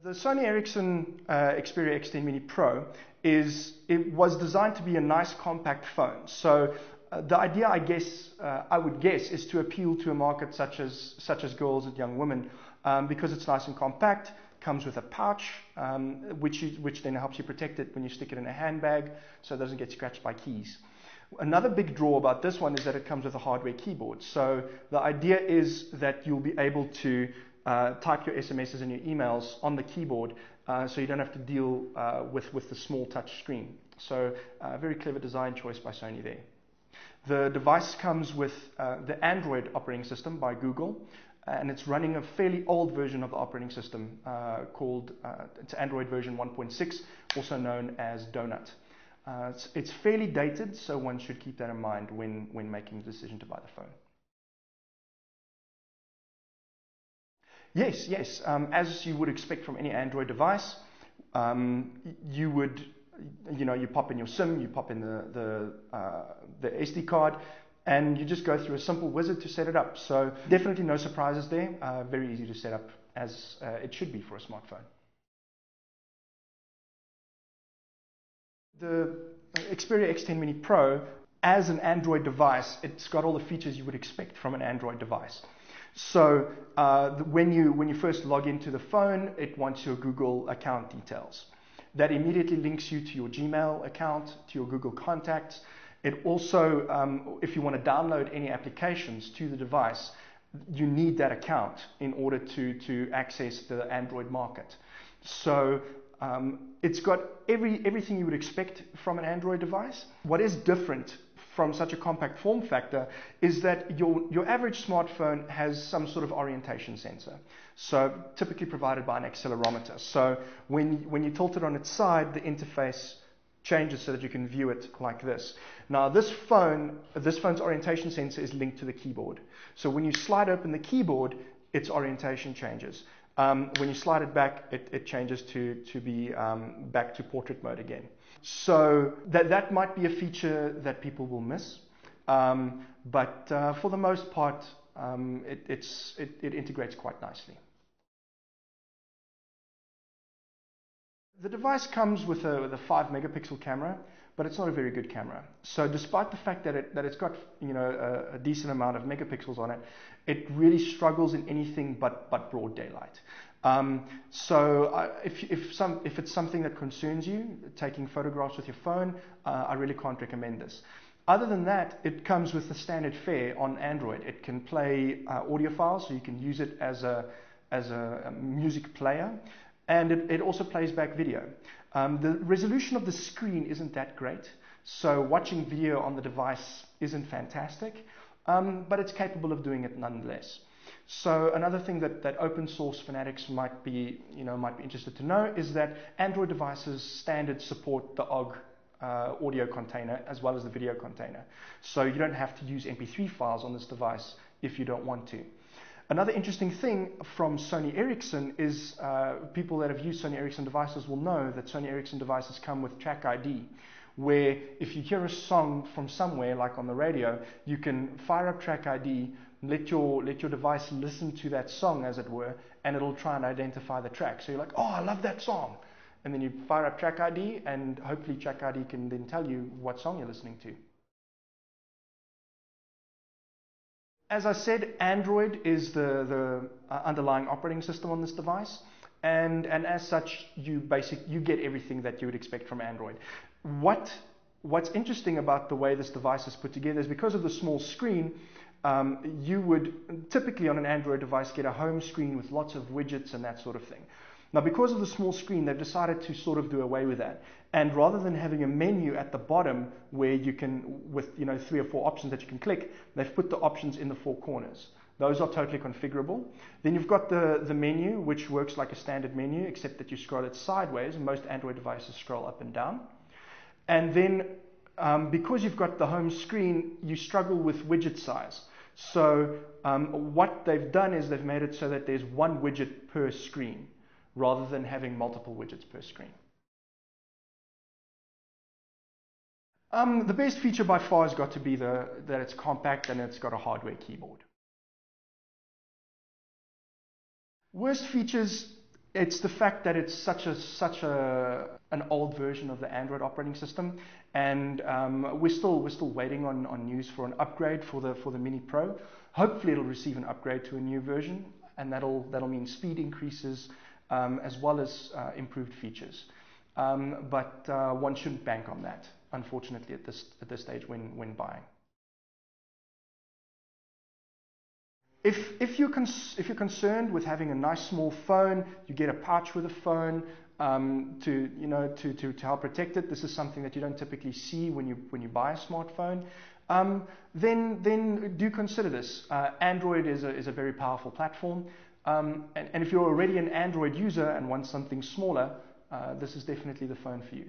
The Sony Ericsson Xperia X10 Mini Pro was designed to be a nice compact phone. So the idea, I would guess, is to appeal to a market such as girls and young women, because it's nice and compact, comes with a pouch, which then helps you protect it when you stick it in a handbag, so it doesn't get scratched by keys. Another big draw about this one is that it comes with a hardware keyboard. So the idea is that you'll be able to type your SMSs and your emails on the keyboard, so you don't have to deal with the small touch screen. So a very clever design choice by Sony there. The device comes with the Android operating system by Google, and it's running a fairly old version of the operating system called it's Android version 1.6, also known as Donut. It's fairly dated, so one should keep that in mind when making the decision to buy the phone. Yes. As you would expect from any Android device, you pop in your SIM, you pop in the SD card, and you just go through a simple wizard to set it up. So definitely no surprises there. Very easy to set up, as it should be for a smartphone. The Xperia X10 Mini Pro, as an Android device, it's got all the features you would expect from an Android device. So when you first log into the phone, it wants your Google account details. That immediately links you to your Gmail account, to your Google contacts. It also, if you want to download any applications to the device, you need that account in order to access the Android market. So it's got everything you would expect from an Android device. What is different from such a compact form factor is that your average smartphone has some sort of orientation sensor, so typically provided by an accelerometer. So when you tilt it on its side, the interface changes so that you can view it like this. Now this phone's orientation sensor is linked to the keyboard. So when you slide open the keyboard, its orientation changes. When you slide it back, it changes to be back to portrait mode again. So that might be a feature that people will miss, but for the most part, it integrates quite nicely. The device comes with a 5-megapixel camera, but it's not a very good camera. So despite the fact that it's got a decent amount of megapixels on it, it really struggles in anything but broad daylight. So if it's something that concerns you, taking photographs with your phone, I really can't recommend this. Other than that, it comes with the standard fare on Android. It can play audio files, so you can use it as a music player, and it also plays back video. The resolution of the screen isn't that great, so watching video on the device isn't fantastic, but it's capable of doing it nonetheless. So another thing that open source fanatics might be interested to know is that Android devices standard support the OGG audio container as well as the video container. So you don't have to use MP3 files on this device if you don't want to. Another interesting thing from Sony Ericsson is people that have used Sony Ericsson devices will know that Sony Ericsson devices come with track ID, where if you hear a song from somewhere, like on the radio, you can fire up track ID, let your device listen to that song, as it were, and it'll try and identify the track. So you're like, oh, I love that song. And then you fire up track ID, and hopefully track ID can then tell you what song you're listening to. As I said, Android is the underlying operating system on this device, and as such, you get everything that you would expect from Android. What's interesting about the way this device is put together is because of the small screen, you would typically on an Android device get a home screen with lots of widgets and that sort of thing. Now, because of the small screen, they've decided to sort of do away with that. And rather than having a menu at the bottom where you can, with 3 or 4 options that you can click, they've put the options in the 4 corners. Those are totally configurable. Then you've got the menu, which works like a standard menu, except that you scroll it sideways. Most Android devices scroll up and down. And then because you've got the home screen, you struggle with widget size. So what they've done is they've made it so that there's 1 widget per screen, rather than having multiple widgets per screen. The best feature by far has got to be that it's compact and it's got a hardware keyboard. Worst features, It's the fact that it's such an old version of the Android operating system, and we're still waiting on news for an upgrade for the Mini Pro. Hopefully, it'll receive an upgrade to a new version, and that'll mean speed increases as well as improved features. But one shouldn't bank on that, unfortunately, at this stage when buying. If you're concerned with having a nice small phone, you get a pouch with a phone to help protect it. This is something that you don't typically see when you buy a smartphone. Then do consider this. Android is a very powerful platform, and if you're already an Android user and want something smaller, this is definitely the phone for you.